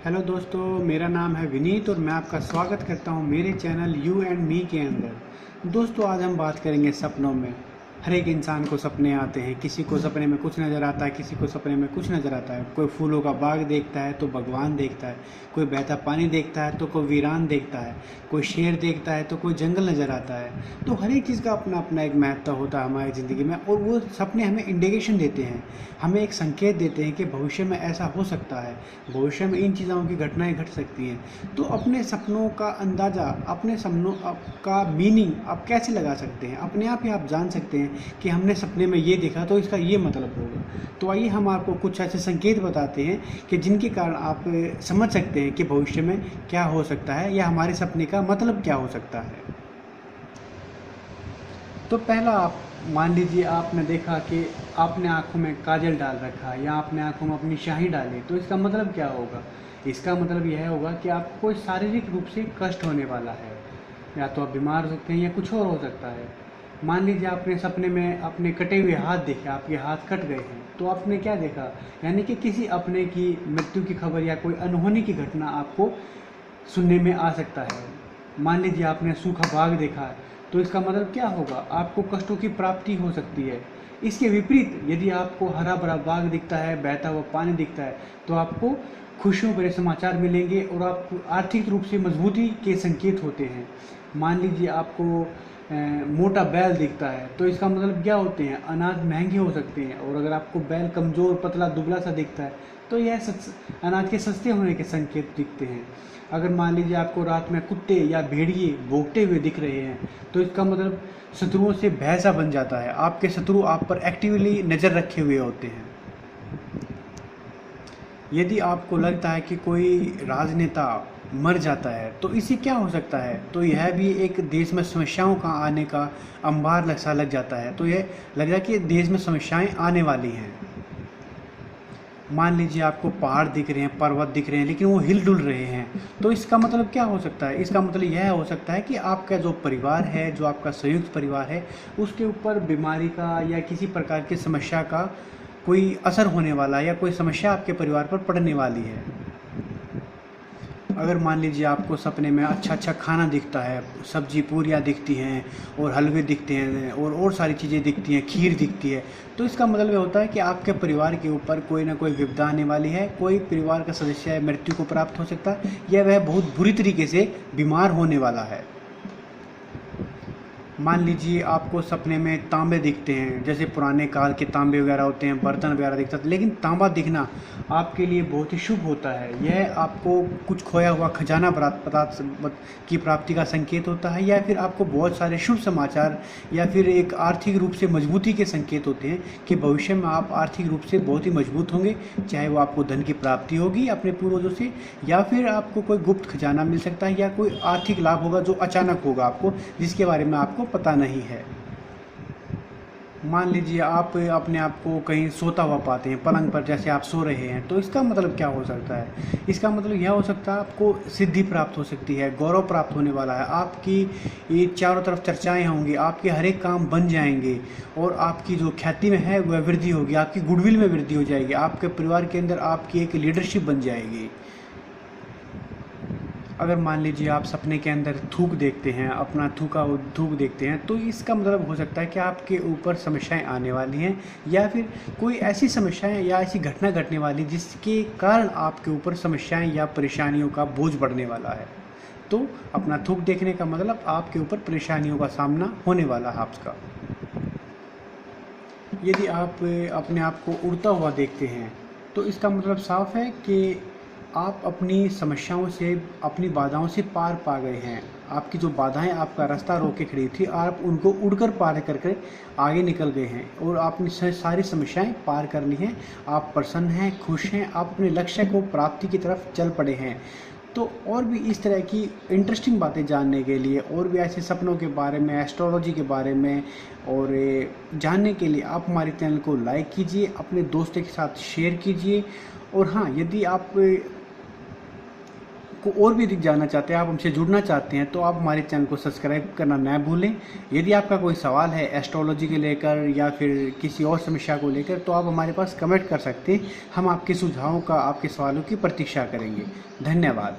Hello दोस्तों, मेरा नाम है विनीत और मैं आपका स्वागत करता हूं मेरे चैनल यू एंड मी के अंदर। दोस्तों, आज हम बात करेंगे सपनों में। हर एक इंसान को सपने आते हैं। किसी को सपने में कुछ नज़र आता है, किसी को सपने में कुछ नज़र आता है। कोई फूलों का बाग देखता है तो भगवान देखता है, कोई बहता पानी देखता है तो कोई वीरान देखता है, कोई शेर देखता है तो कोई जंगल नज़र आता है। तो हर एक चीज़ का अपना अपना एक महत्व होता है हमारी ज़िंदगी में, और वो सपने हमें इंडिकेशन देते हैं, हमें एक संकेत देते हैं कि भविष्य में ऐसा हो सकता है, भविष्य में इन चीज़ों की घटनाएं घट सकती हैं। तो अपने सपनों का अंदाज़ा, अपने सपनों का मीनिंग आप कैसे लगा सकते हैं? अपने आप ही आप जान सकते हैं कि हमने सपने में ये देखा तो इसका ये मतलब होगा। तो आइए हम आपको कुछ ऐसे संकेत बताते हैं कि जिनके कारण आप समझ सकते हैं कि भविष्य में क्या हो सकता है या हमारे सपने का मतलब क्या हो सकता है। तो पहला, आप मान लीजिए आपने देखा कि आपने आँखों में काजल डाल रखा है या आपने आँखों में अपनी स्याही डाली, तो इसका मतलब क्या होगा? इसका मतलब यह होगा कि आपको कोई शारीरिक रूप से कष्ट होने वाला है, या तो आप बीमार हो सकते हैं या कुछ और हो सकता है। मान लीजिए आपने सपने में अपने कटे हुए हाथ देखे, आपके हाथ कट गए हैं, तो आपने क्या देखा? यानी कि किसी अपने की मृत्यु की खबर या कोई अनहोनी की घटना आपको सुनने में आ सकता है। मान लीजिए आपने सूखा बाग देखा है, तो इसका मतलब क्या होगा? आपको कष्टों की प्राप्ति हो सकती है। इसके विपरीत यदि आपको हरा भरा बाग दिखता है, बहता हुआ पानी दिखता है, तो आपको खुशियों भरे समाचार मिलेंगे और आपको आर्थिक रूप से मजबूती के संकेत होते हैं। मान लीजिए आपको मोटा बैल दिखता है, तो इसका मतलब क्या होते हैं? अनाज महंगे हो सकते हैं। और अगर आपको बैल कमज़ोर, पतला, दुबला सा दिखता है, तो यह अनाज के सस्ते होने के संकेत दिखते हैं। अगर मान लीजिए आपको रात में कुत्ते या भेड़िए भौंकते हुए दिख रहे हैं, तो इसका मतलब शत्रुओं से भय सा बन जाता है। आपके शत्रु आप पर एक्टिवली नज़र रखे हुए होते हैं। यदि आपको लगता है कि कोई राजनेता मर जाता है, तो इससे क्या हो सकता है? तो यह भी एक देश में समस्याओं का आने का अंबार लग जाता है। तो यह लग रहा है कि देश में समस्याएं आने वाली हैं। मान लीजिए आपको पहाड़ दिख रहे हैं, पर्वत दिख रहे हैं, लेकिन वो हिल डुल रहे हैं, तो इसका मतलब क्या हो सकता है? इसका मतलब यह हो सकता है कि आपका जो परिवार है, जो आपका संयुक्त परिवार है, उसके ऊपर बीमारी का या किसी प्रकार की समस्या का कोई असर होने वाला है, या कोई समस्या आपके परिवार पर पड़ने वाली है। अगर मान लीजिए आपको सपने में अच्छा अच्छा खाना दिखता है, सब्जी पूरियाँ दिखती हैं और हलवे दिखते हैं और सारी चीज़ें दिखती हैं, खीर दिखती है, तो इसका मतलब ये होता है कि आपके परिवार के ऊपर कोई ना कोई विपदा आने वाली है। कोई परिवार का सदस्य मृत्यु को प्राप्त हो सकता है, या वह बहुत बुरी तरीके से बीमार होने वाला है। मान लीजिए आपको सपने में तांबे दिखते हैं, जैसे पुराने काल के तांबे वगैरह होते हैं, बर्तन वगैरह दिखता है, लेकिन तांबा दिखना आपके लिए बहुत ही शुभ होता है। यह आपको कुछ खोया हुआ खजाना की प्राप्ति का संकेत होता है, या फिर आपको बहुत सारे शुभ समाचार या फिर एक आर्थिक रूप से मजबूती के संकेत होते हैं कि भविष्य में आप आर्थिक रूप से बहुत ही मजबूत होंगे। चाहे वो आपको धन की प्राप्ति होगी अपने पूर्वजों से, या फिर आपको कोई गुप्त खजाना मिल सकता है, या कोई आर्थिक लाभ होगा जो अचानक होगा आपको, जिसके बारे में आपको पता नहीं है। मान लीजिए आप अपने आप को कहीं सोता हुआ पाते हैं पलंग पर, जैसे आप सो रहे हैं, तो इसका मतलब क्या हो सकता है? इसका मतलब यह हो सकता है आपको सिद्धि प्राप्त हो सकती है, गौरव प्राप्त होने वाला है, आपकी ये चारों तरफ चर्चाएं होंगी, आपके हर एक काम बन जाएंगे और आपकी जो ख्याति में है वह वृद्धि होगी, आपकी गुडविल में वृद्धि हो जाएगी, आपके परिवार के अंदर आपकी एक लीडरशिप बन जाएगी। अगर मान लीजिए आप सपने के अंदर थूक देखते हैं, अपना थूक देखते हैं, तो इसका मतलब हो सकता है कि आपके ऊपर समस्याएं आने वाली हैं, या फिर कोई ऐसी समस्याएं या ऐसी घटना घटने वाली जिसके कारण आपके ऊपर समस्याएं या परेशानियों का बोझ बढ़ने वाला है। तो अपना थूक देखने का मतलब आपके ऊपर परेशानियों का सामना होने वाला है आपका। यदि आप अपने आप को उड़ता हुआ देखते हैं, तो इसका मतलब साफ है कि आप अपनी समस्याओं से, अपनी बाधाओं से पार पा गए हैं। आपकी जो बाधाएं आपका रास्ता रोक के खड़ी थी, आप उनको उड़कर पार करके आगे निकल गए हैं और आपने सारी समस्याएं पार कर ली हैं। आप प्रसन्न हैं, खुश हैं, आप अपने लक्ष्य को प्राप्ति की तरफ चल पड़े हैं। तो और भी इस तरह की इंटरेस्टिंग बातें जानने के लिए, और भी ऐसे सपनों के बारे में, एस्ट्रोलॉजी के बारे में और जानने के लिए आप हमारे चैनल को लाइक कीजिए, अपने दोस्तों के साथ शेयर कीजिए। और हाँ, यदि आप को और भी अधिक जानना चाहते हैं, आप हमसे जुड़ना चाहते हैं, तो आप हमारे चैनल को सब्सक्राइब करना न भूलें। यदि आपका कोई सवाल है एस्ट्रोलॉजी के लेकर या फिर किसी और समस्या को लेकर, तो आप हमारे पास कमेंट कर सकते हैं। हम आपके सुझावों का, आपके सवालों की प्रतीक्षा करेंगे। धन्यवाद।